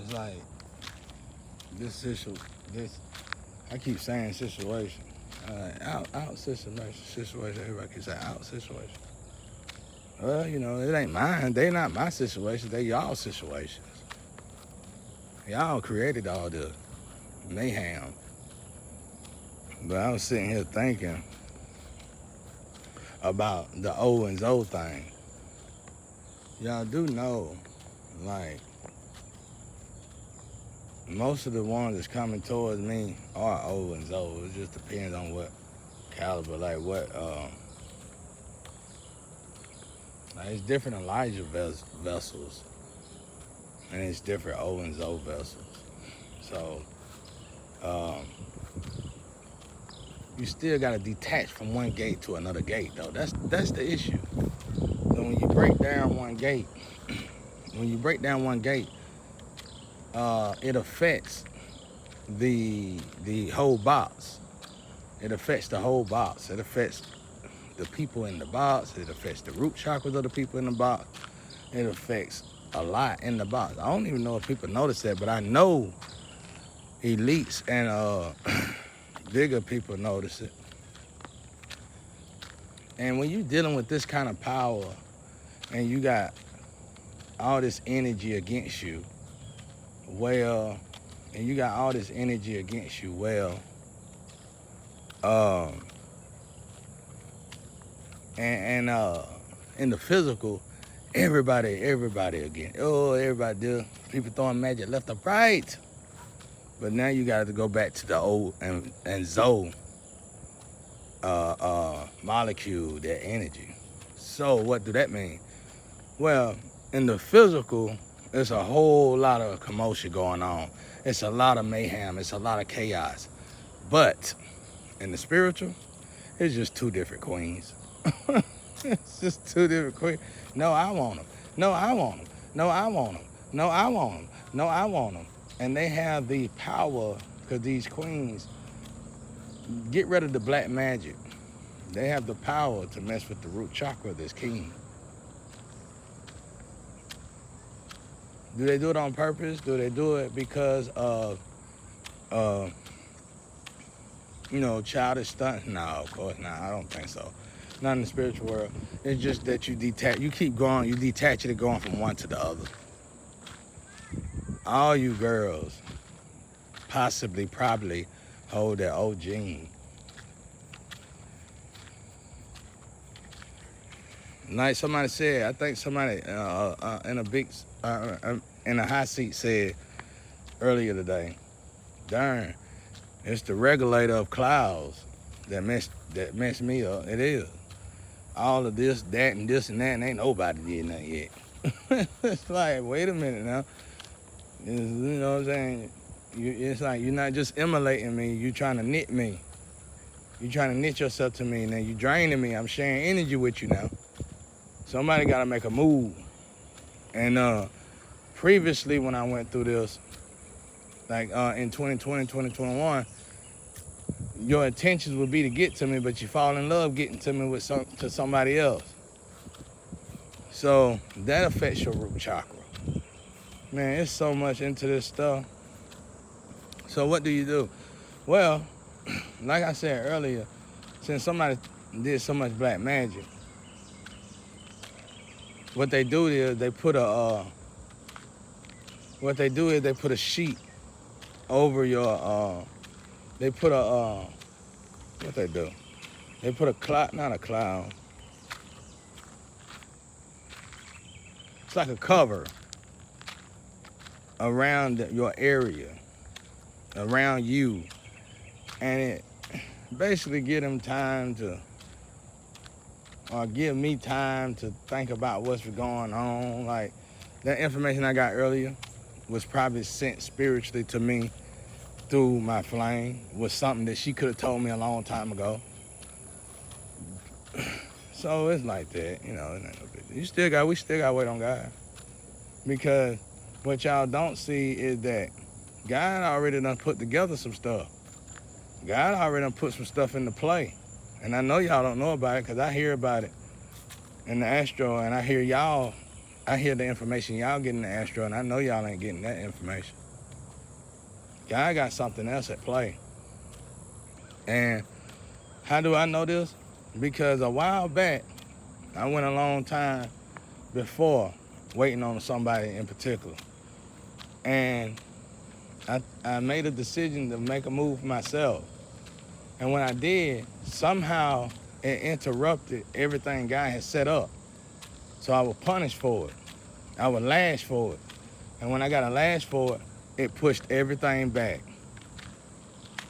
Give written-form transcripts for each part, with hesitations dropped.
it's like this, I keep saying situation. Out situation. Everybody keeps saying out situation. Well, it ain't mine. They not my situation. They y'all situations. Y'all created all the mayhem. But I was sitting here thinking about the O and Zo thing. Y'all do know, like, most of the ones that's coming towards me are O and Zo. It just depends on what caliber, like what, like it's different Elijah vessels, and it's different O and Zo vessels. So, you still gotta detach from one gate to another gate, though. That's the issue. So when you break down one gate, it affects the whole box. It affects the whole box. It affects the people in the box. It affects the root chakras of the people in the box. It affects a lot in the box. I don't even know if people notice that, but I know elites and bigger people notice it. And when you're dealing with this kind of power and you got all this energy against you, and in the physical, everybody again. Oh, everybody do. People throwing magic left or right. But now you got to go back to the O and Zo molecule, that energy. So what do that mean? Well, in the physical, there's a whole lot of commotion going on. It's a lot of mayhem. It's a lot of chaos. But in the spiritual, it's just two different queens. It's just two different queens. No, I want them. No, I want them. No, I want them. No, I want them. No, I want them. And they have the power, because these queens, get rid of the black magic. They have the power to mess with the root chakra of this king. Do they do it on purpose? Do they do it because of, childish stunts? No, of course not. I don't think so. Not in the spiritual world. It's just that you detach. You keep going. You detach it, going from one to the other. All you girls probably hold that old gene. Like somebody said, I think somebody in a hot seat said earlier today, darn, it's the regulator of clouds that messed me up. It is. All of this, that, and this and that, and ain't nobody did nothing yet. It's like, wait a minute now. You know what I'm saying? It's like you're not just immolating me, you're trying to knit me. You're trying to knit yourself to me, and then you're draining me. I'm sharing energy with you now. Somebody got to make a move. And previously when I went through this, like in 2020, 2021, your intentions would be to get to me, but you fall in love getting to me to somebody else. So that affects your root chakra. Man, it's so much into this stuff. So what do you do? Well, like I said earlier, since somebody did so much black magic, what they do is they put a sheet over your they put a what they do? They put a cloud, not a cloud. It's like a cover around your area, around you, and it basically give them time to, or give me time to think about what's going on. Like that information I got earlier was probably sent spiritually to me through my flame, was something that she could have told me a long time ago. So it's like that, it ain't no big deal. We still got to wait on God. Because what y'all don't see is that God already done put together some stuff. God already done put some stuff into play. And I know y'all don't know about it because I hear about it in the astro, and I hear y'all I hear the information y'all getting the Astro, and I know y'all ain't getting that information. God got something else at play. And how do I know this? Because a while back, I went a long time before waiting on somebody in particular. And I made a decision to make a move myself. And when I did, somehow it interrupted everything God had set up. So I was punished for it. I was lashed for it. And when I got a lash for it, it pushed everything back.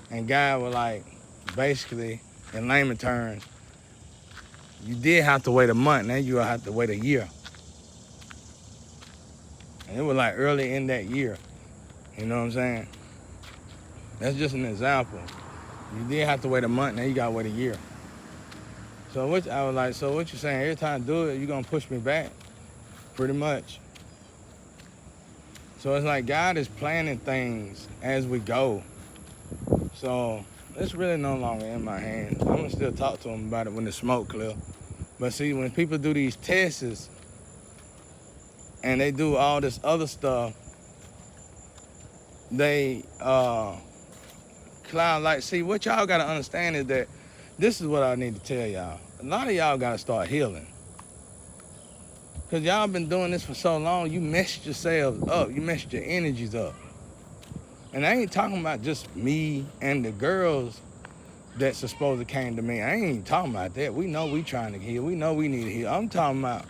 And God was like, basically, in layman terms, you did have to wait a month, now you'll have to wait a year. And it was like early in that year. You know what I'm saying? That's just an example. You did have to wait a month, now you gotta wait a year. So I was like, so what you saying? Every time I do it, you gonna push me back? Pretty much. So it's like God is planning things as we go. So it's really no longer in my hands. I'm gonna still talk to him about it when the smoke clear. But see, when people do these tests and they do all this other stuff, they cloud like, see, what y'all gotta understand is that this is what I need to tell y'all. A lot of y'all gotta start healing. Cause y'all been doing this for so long, you messed yourselves up, you messed your energies up. And I ain't talking about just me and the girls that's supposed to came to me. I ain't even talking about that. We know we trying to heal. We know we need to heal. I'm talking about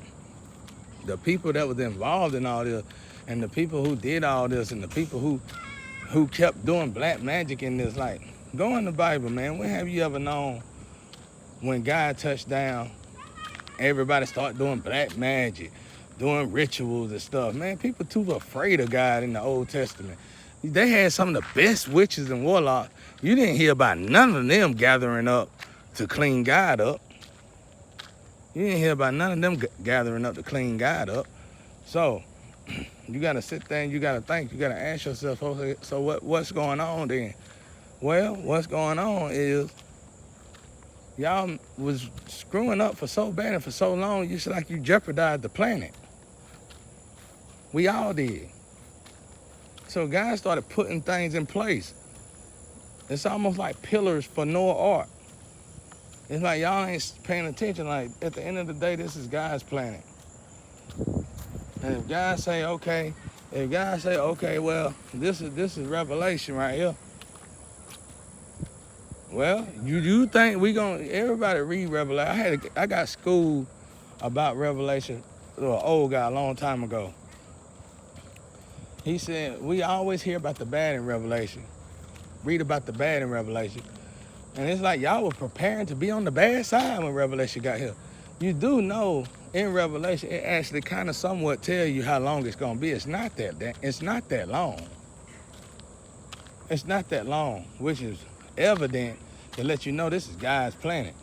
the people that was involved in all this, and the people who did all this, and the people who kept doing black magic in this. Like, go in the Bible, man. When have you ever known when God touched down, everybody start doing black magic, doing rituals and stuff? Man, people too afraid of God in the Old Testament. They had some of the best witches and warlocks. You didn't hear about none of them gathering up to clean God up. You didn't hear about none of them gathering up to clean God up. So you got to sit there and you got to think. You got to ask yourself, so what's going on then? Well, what's going on is y'all was screwing up for so bad and for so long, you like you jeopardized the planet. We all did. So God started putting things in place. It's almost like pillars for Noah's Ark. It's like y'all ain't paying attention. Like, at the end of the day, this is God's planet. And if God say, okay, well, this is Revelation right here. Well, you think everybody read Revelation? I got school about Revelation, an old guy a long time ago. He said, we always hear about the bad in Revelation. Read about the bad in Revelation. And it's like y'all were preparing to be on the bad side when Revelation got here. You do know in Revelation, it actually kind of somewhat tell you how long it's gonna be. It's not that long. It's not that long, which is evident to let you know this is God's planet.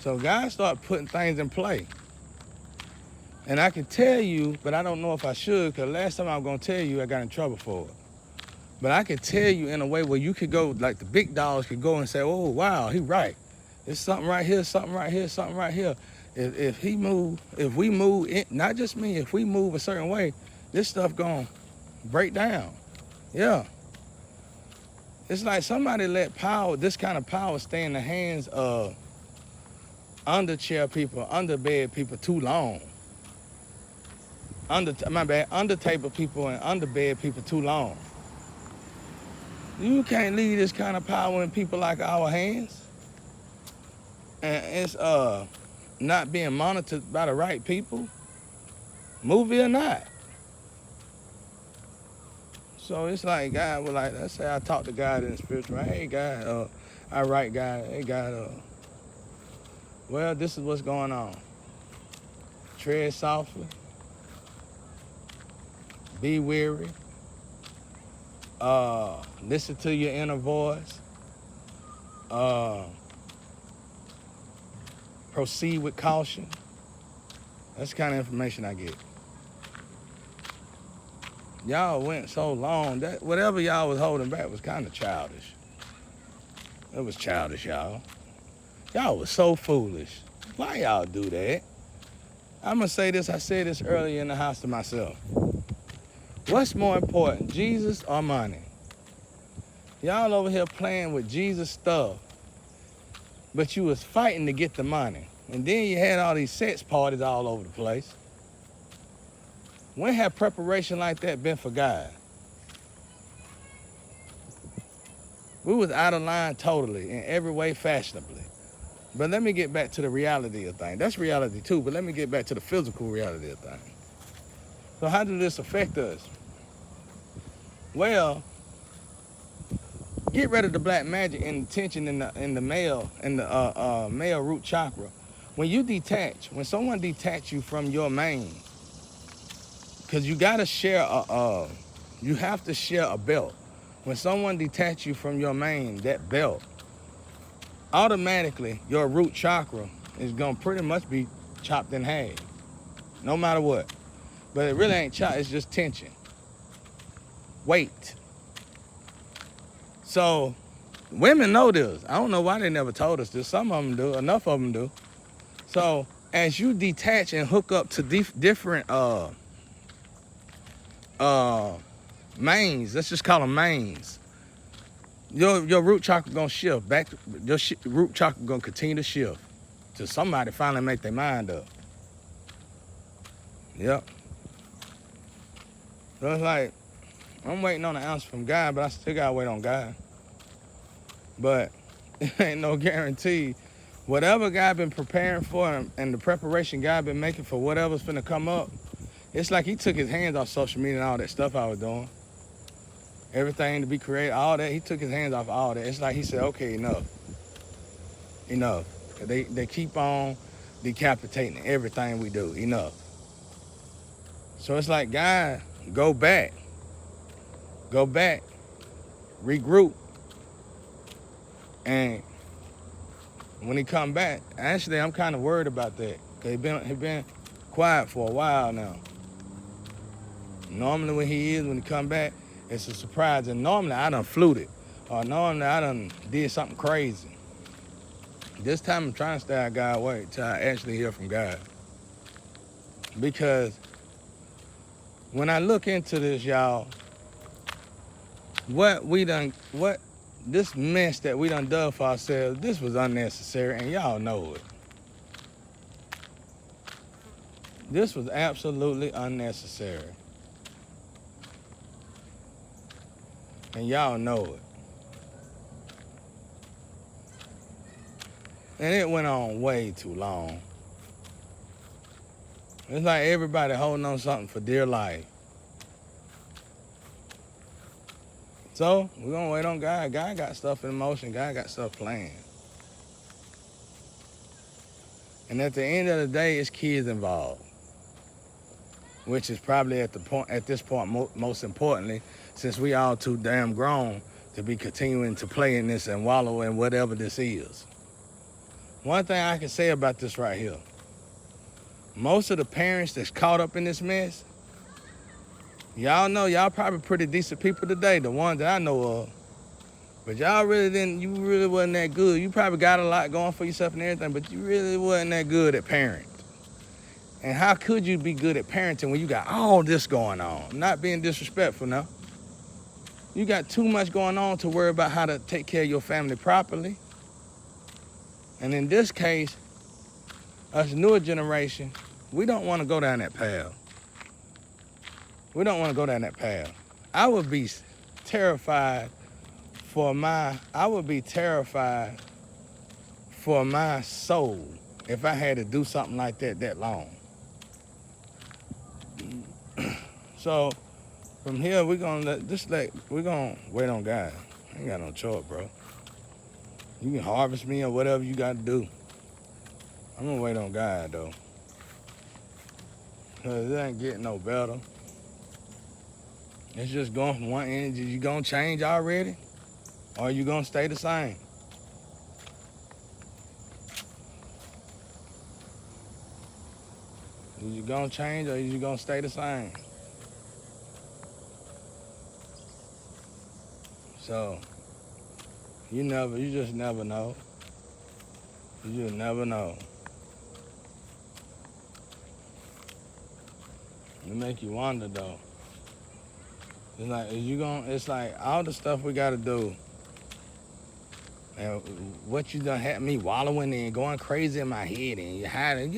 So God started putting things in play. And I can tell you, but I don't know if I should, because last time I was gonna tell you, I got in trouble for it. But I could tell you in a way where you could go, like the big dogs could go and say, oh, wow, he right. There's something right here, something right here, something right here. If we move, not just me, if we move a certain way, this stuff gonna break down. Yeah. It's like somebody let this kind of power stay in the hands of underchair people, underbed people too long. Undertable people and underbed people too long. You can't leave this kind of power in people like our hands. And it's not being monitored by the right people, movie or not. So it's like God was like, let's say I talk to God in the spiritual, hey God, I write God, hey God, well, this is what's going on. Tread softly, be weary, listen to your inner voice, proceed with caution. That's the kind of information I get. Y'all went so long that whatever y'all was holding back was kind of childish. It was childish, y'all. Y'all was so foolish. Why y'all do that? I'm going to say this. I said this earlier in the house to myself. What's more important, Jesus or money? Y'all over here playing with Jesus stuff, but you was fighting to get the money. And then you had all these sex parties all over the place. When have preparation like that been for God? We was out of line totally, in every way fashionably. But let me get back to the reality of things. That's reality too, but let me get back to the physical reality of things. So how does this affect us? Well, get rid of the black magic and tension in the male male root chakra. When you detach, when someone detach you from your main, because you gotta share you have to share a belt. When someone detach you from your main, that belt, automatically your root chakra is gonna pretty much be chopped in half, no matter what. But it really ain't chopped, it's just tension, weight. So women know this. I don't know why they never told us this. Some of them do, enough of them do. So as you detach and hook up to different mains, let's just call them mains, your root chakra gonna shift back. Your root chakra gonna continue to shift till somebody finally make their mind up. Yep. So it's like, I'm waiting on an answer from God, but I still gotta wait on God. But it ain't no guarantee. Whatever God been preparing for and the preparation God been making for whatever's finna come up, it's like he took his hands off social media and all that stuff I was doing. Everything to be created, all that, he took his hands off all that. It's like he said, okay, enough. Enough. They keep on decapitating everything we do. Enough. So it's like, God, go back, regroup. And when he come back, actually, I'm kind of worried about that. Cause he been quiet for a while now. Normally when he come back, it's a surprise. And normally I done fluted. Or normally I done did something crazy. This time I'm trying to stay out God's way till I actually hear from God. Because when I look into this, y'all, what this mess that we done done for ourselves, this was unnecessary, and y'all know it. This was absolutely unnecessary. And y'all know it. And it went on way too long. It's like everybody holding on something for dear life. So, we're going to wait on God. God got stuff in motion. God got stuff planned. And at the end of the day, it's kids involved. Which is probably at this point, most importantly, since we all too damn grown to be continuing to play in this and wallow in whatever this is. One thing I can say about this right here, most of the parents that's caught up in this mess, y'all know y'all probably pretty decent people today, the ones that I know of. But y'all you really wasn't that good. You probably got a lot going for yourself and everything, but you really wasn't that good at parenting. And how could you be good at parenting when you got all this going on? Not being disrespectful now. You got too much going on to worry about how to take care of your family properly. And in this case, us newer generation, we don't want to go down that path. We don't want to go down that path. I would be terrified for my soul if I had to do something like that long. So from here, we're gonna wait on God. I ain't got no choice, bro. You can harvest me or whatever you got to do. I'm gonna wait on God though, cause it ain't getting no better. It's just going from one energy. You gonna change already, or you gonna stay the same? Is you gonna change or is you gonna stay the same? So, you just never know. You just never know. It make you wonder though. It's like it's like all the stuff we gotta do. And what you done had me wallowing and going crazy in my head and you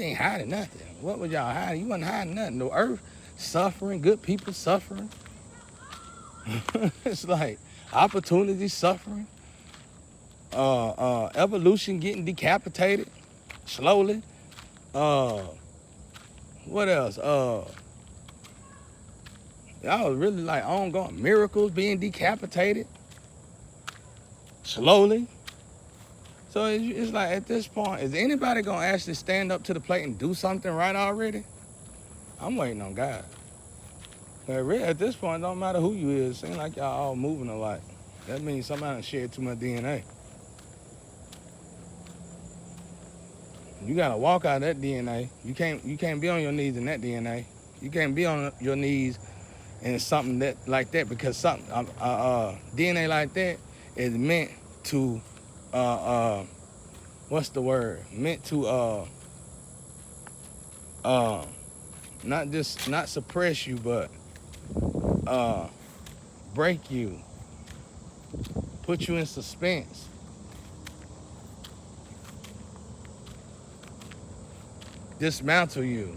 ain't hiding nothing. What was y'all hiding? You wasn't hiding nothing. The earth suffering, good people suffering. It's like opportunity suffering. Evolution getting decapitated slowly. What else? Y'all was really like ongoing miracles being decapitated slowly. So it's like at this point, is anybody gonna actually stand up to the plate and do something right already? I'm waiting on God. But really, at this point, it don't matter who you is. It seems like y'all all moving alike. That means somebody done shared too much DNA. You gotta walk out of that DNA. You can't be on your knees in that DNA. You can't be on your knees in something like that because something DNA like that is meant to what's the word? Meant to not suppress you, but break you, put you in suspense. Dismantle you.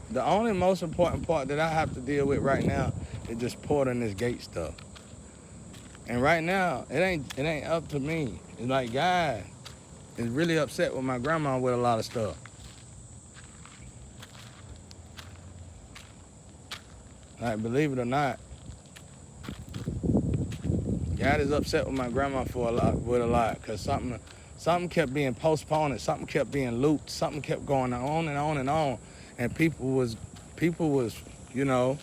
The only most important part that I have to deal with right now is this port and this gate stuff. And right now, it ain't up to me. It's like God is really upset with my grandma with a lot of stuff. Like, believe it or not, God is upset with my grandma with a lot, because something kept being postponed, and something kept being looped, something kept going on and on and on, and people was, you know,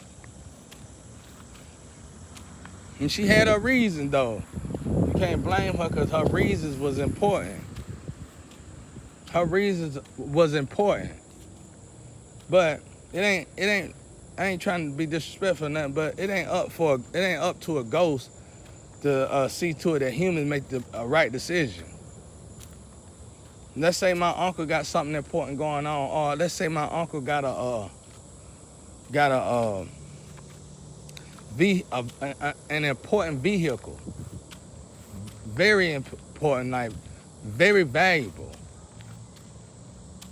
and she had her reason though. You can't blame her because her reasons was important. Her reasons was important, but I ain't trying to be disrespectful or nothing, but it ain't up to a ghost to see to it that humans make the right decision. Let's say my uncle got something important going on, or let's say my uncle got an important vehicle, very important, like very valuable.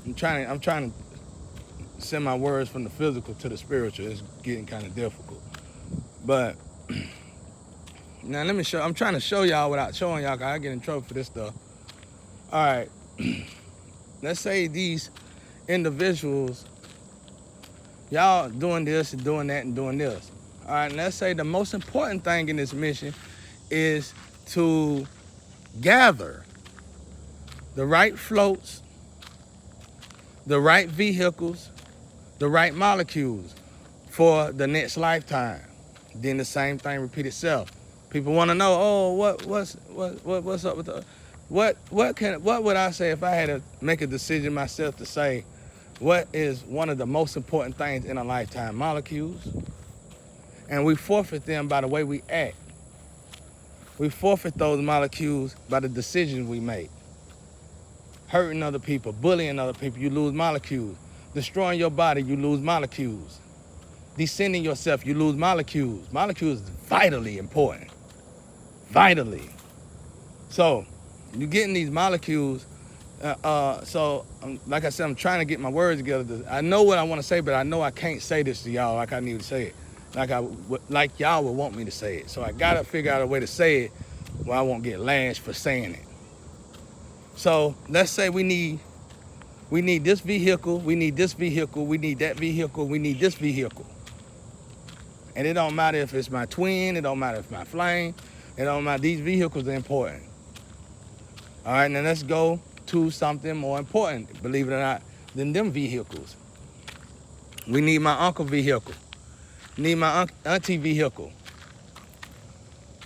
I'm trying to send my words from the physical to the spiritual. It's getting kind of difficult, but now let me show. I'm trying to show y'all without showing y'all, 'cause I get in trouble for this stuff. All right, let's say these individuals, y'all doing this and doing that and doing this. All right, and let's say the most important thing in this mission is to gather the right floats, the right vehicles, the right molecules for the next lifetime. Then the same thing repeat itself. People want to know, oh, what's up with the, what would I say if I had to make a decision myself to say, what is one of the most important things in a lifetime? Molecules. And we forfeit them by the way we act. We forfeit those molecules by the decisions we make. Hurting other people, bullying other people, you lose molecules. Destroying your body, you lose molecules. Descending yourself, you lose molecules. Molecules is vitally important. Vitally. So, you're getting these molecules. Like I said, I'm trying to get my words together. I know what I want to say, but I know I can't say this to y'all like I need to say it. Like y'all would want me to say it. So I gotta figure out a way to say it where I won't get lashed for saying it. So let's say we need this vehicle, we need this vehicle, we need that vehicle, we need this vehicle. And it don't matter if it's my twin, it don't matter if it's my flame, it don't matter. These vehicles are important. All right, now let's go to something more important, believe it or not, than them vehicles. We need my uncle vehicle. Need my auntie vehicle.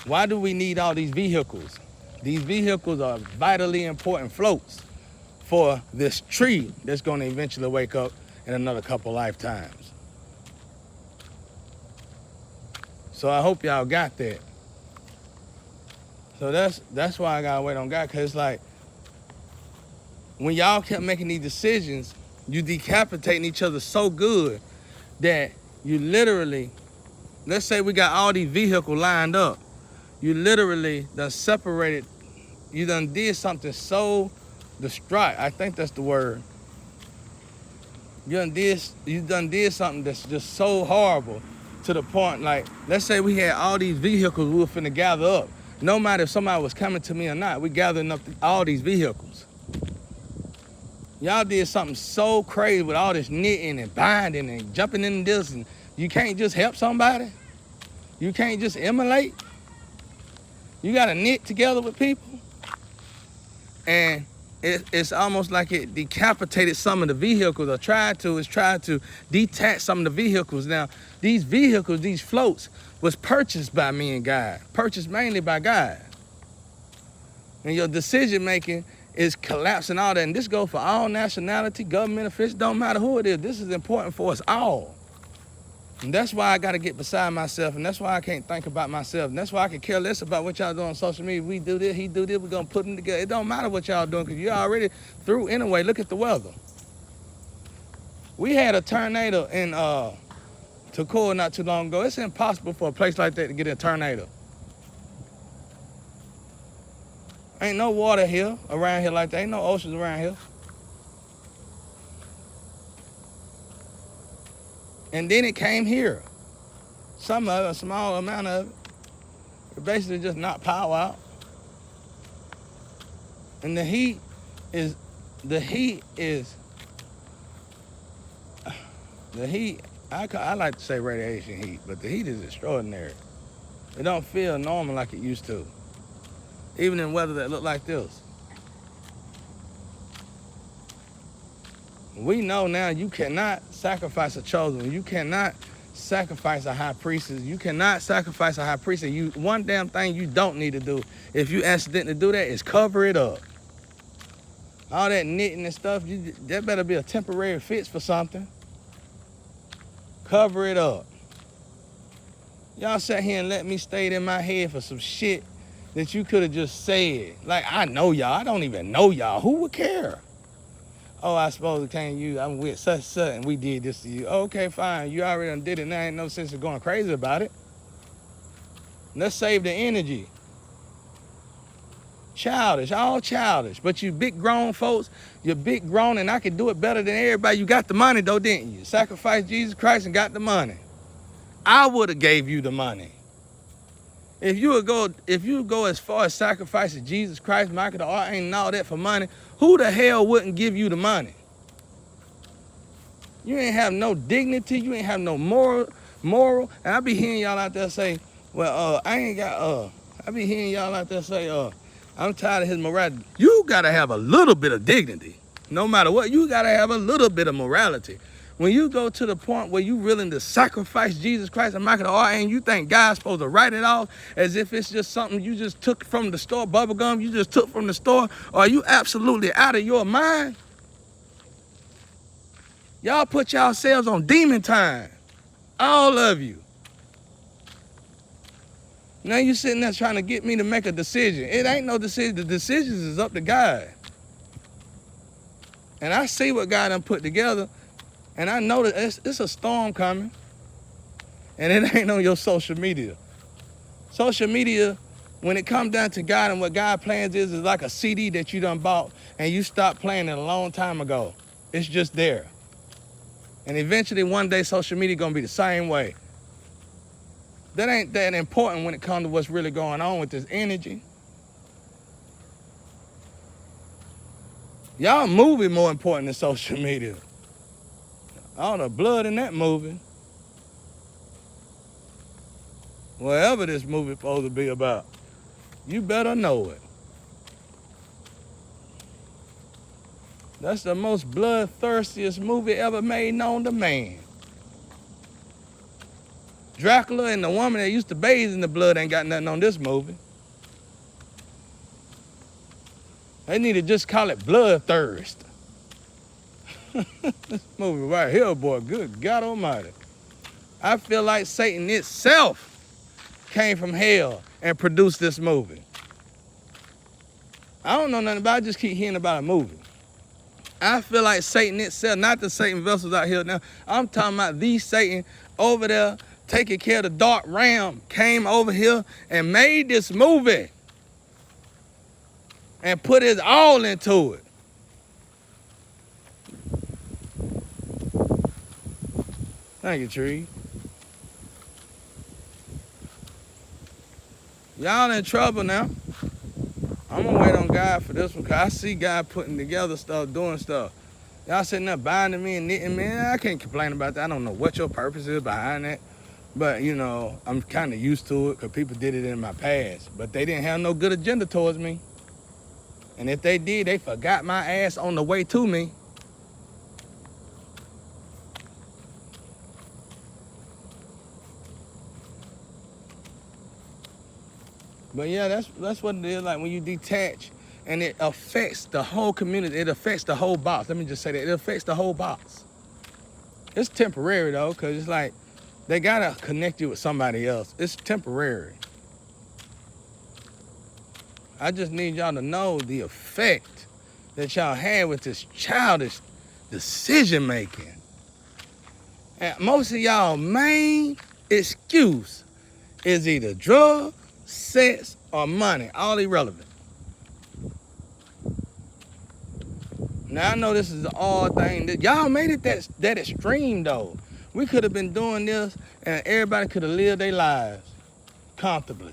Why do we need all these vehicles? These vehicles are vitally important floats for this tree that's going to eventually wake up in another couple lifetimes. So I hope y'all got that. So that's why I gotta wait on God, because it's like, when y'all kept making these decisions, you decapitating each other so good that you literally, let's say we got all these vehicles lined up, you literally done separated, you done did something so distraught, I think that's the word. You done did something that's just so horrible to the point, like, let's say we had all these vehicles we were finna gather up. No matter if somebody was coming to me or not, we gathering up all these vehicles. Y'all did something so crazy with all this knitting and binding and jumping in this, and you can't just help somebody? You can't just emulate? You gotta knit together with people? And it's almost like it decapitated some of the vehicles, or tried to detach some of the vehicles. Now, these vehicles, these floats, was purchased by me and God, purchased mainly by God. And your decision making is collapsing all that. And this goes for all nationality, government officials, don't matter who it is. This is important for us all. And that's why I gotta get beside myself, and that's why I can't think about myself. And that's why I can care less about what y'all doing on social media. We do this, he do this, we're gonna put them together. It don't matter what y'all doing, because you're already through anyway. Look at the weather. We had a tornado in Toccoa not too long ago. It's impossible for a place like that to get a tornado. Ain't no water here, around here like that. Ain't no oceans around here. And then it came here. Some of it, a small amount of it. It basically just knocked power out. And the heat is, I like to say radiation heat, but the heat is extraordinary. It don't feel normal like it used to. Even in weather that look like this. We know now you cannot sacrifice a chosen one. You cannot sacrifice a high priestess. You cannot sacrifice a high priestess. One damn thing you don't need to do, if you accidentally do that, is cover it up. All that knitting and stuff, that better be a temporary fix for something. Cover it up. Y'all sat here and let me stay in my head for some shit that you could have just said. Like, I know y'all. I don't even know y'all. Who would care? Oh, I suppose it came to you. I'm with such and we did this to you. Okay, fine. You already done did it. Now ain't no sense of going crazy about it. Let's save the energy. Childish, all childish. But you big grown folks, you're big grown, and I can do it better than everybody. You got the money though, didn't you? Sacrificed Jesus Christ and got the money. I would have gave you the money. If you go as far as sacrificing Jesus Christ, Michael the Archangel, and all that for money, who the hell wouldn't give you the money? You ain't have no dignity. You ain't have no moral. And I be hearing y'all out there say, well, I be hearing y'all out there say, I'm tired of his morality. You gotta have a little bit of dignity. No matter what, you gotta have a little bit of morality. When you go to the point where you willing to sacrifice Jesus Christ and Michael the Archangel, you think God's supposed to write it off as if it's just something you just took from the store, bubble gum you just took from the store? Or are you absolutely out of your mind? Y'all put yourselves on demon time. All of you. Now you sitting there trying to get me to make a decision. It ain't no decision. The decisions is up to God. And I see what God done put together. And I know that it's a storm coming. And it ain't on your social media. Social media, when it comes down to God and what God plans is like a CD that you done bought and you stopped playing it a long time ago. It's just there. And eventually one day social media gonna be the same way. That ain't that important when it comes to what's really going on with this energy. Y'all movie more important than social media. All the blood in that movie. Whatever this movie supposed to be about, you better know it. That's the most bloodthirstiest movie ever made known to man. Dracula and the woman that used to bathe in the blood ain't got nothing on this movie. They need to just call it Bloodthirst. This movie right here, boy, good God almighty. I feel like Satan itself came from hell and produced this movie. I don't know nothing about it, I just keep hearing about a movie. I feel like Satan itself, not the Satan vessels out here now. I'm talking about the Satan over there taking care of the dark realm, came over here and made this movie and put his all into it. Thank you, Tree. Y'all in trouble now. I'm gonna wait on God for this one, cause I see God putting together stuff, doing stuff. Y'all sitting there binding me and knitting me. I can't complain about that. I don't know what your purpose is behind that. But, you know, I'm kind of used to it because people did it in my past. But they didn't have no good agenda towards me. And if they did, they forgot my ass on the way to me. But yeah, that's what it is, like when you detach and it affects the whole community. It affects the whole box. Let me just say that. It affects the whole box. It's temporary though, because it's like they gotta connect you with somebody else. It's temporary. I just need y'all to know the effect that y'all had with this childish decision making. And most of y'all main excuse is either drugs, sex, or money, all irrelevant. Now I know this is an odd thing. Y'all made it that extreme though. We could have been doing this and everybody could have lived their lives comfortably.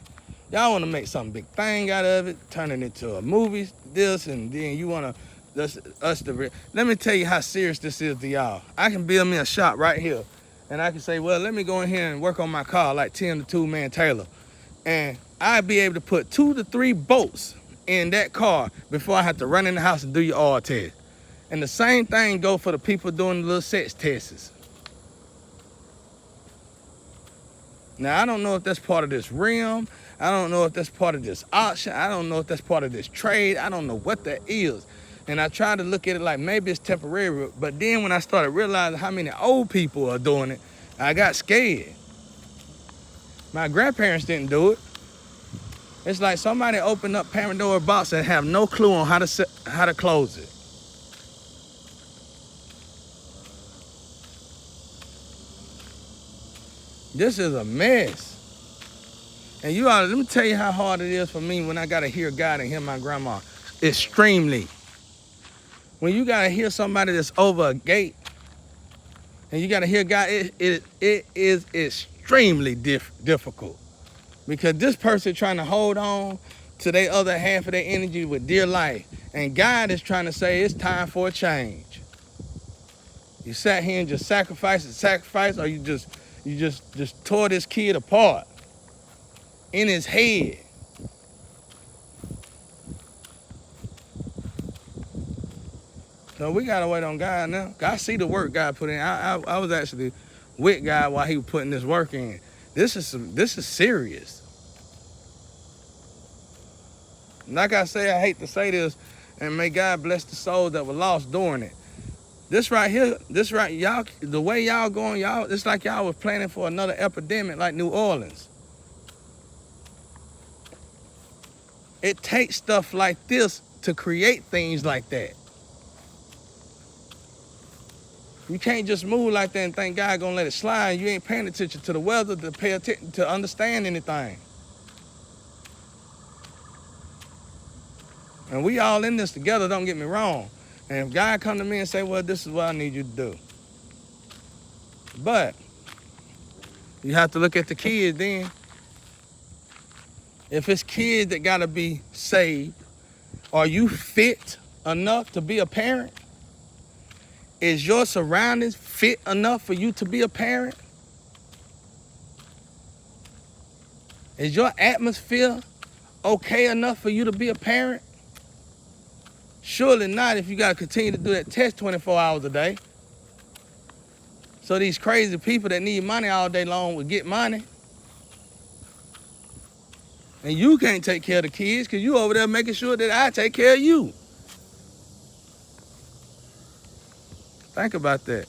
Y'all want to make some big thing out of it, turn it into a movie, this, and then you want to, let me tell you how serious this is to y'all. I can build me a shop right here, and I can say, well, let me go in here and work on my car like Tim the Two-Man Taylor. And I'd be able to put 2 to 3 bolts in that car before I have to run in the house and do your oil test. And the same thing go for the people doing the little sex tests. Now, I don't know if that's part of this realm. I don't know if that's part of this auction. I don't know if that's part of this trade. I don't know what that is. And I tried to look at it like maybe it's temporary. But then when I started realizing how many old people are doing it, I got scared. My grandparents didn't do it. It's like somebody opened up Pandora's box and have no clue on how to close it. This is a mess. And let me tell you how hard it is for me when I gotta hear God and hear my grandma. Extremely. When you gotta hear somebody that's over a gate and you gotta hear God, it is extremely difficult. Because this person trying to hold on to their other half of their energy with dear life. And God is trying to say it's time for a change. You sat here and just sacrifice, or you just tore this kid apart in his head. So we gotta wait on God now. I see the work God put in. I was actually with God while he was putting this work in. This is serious. Like I say, I hate to say this, and may God bless the souls that were lost during it. This right here, y'all, the way y'all going, y'all, it's like y'all was planning for another epidemic like New Orleans. It takes stuff like this to create things like that. You can't just move like that and think God gonna let it slide. You ain't paying attention to the weather to pay attention to understand anything. And we all in this together, don't get me wrong. And if God come to me and say, well, this is what I need you to do. But you have to look at the kids then. If it's kids that gotta be saved, are you fit enough to be a parent? Is your surroundings fit enough for you to be a parent? Is your atmosphere okay enough for you to be a parent? Surely not if you gotta continue to do that test 24 hours a day. So these crazy people that need money all day long will get money. And you can't take care of the kids because you over there making sure that I take care of you. Think about that.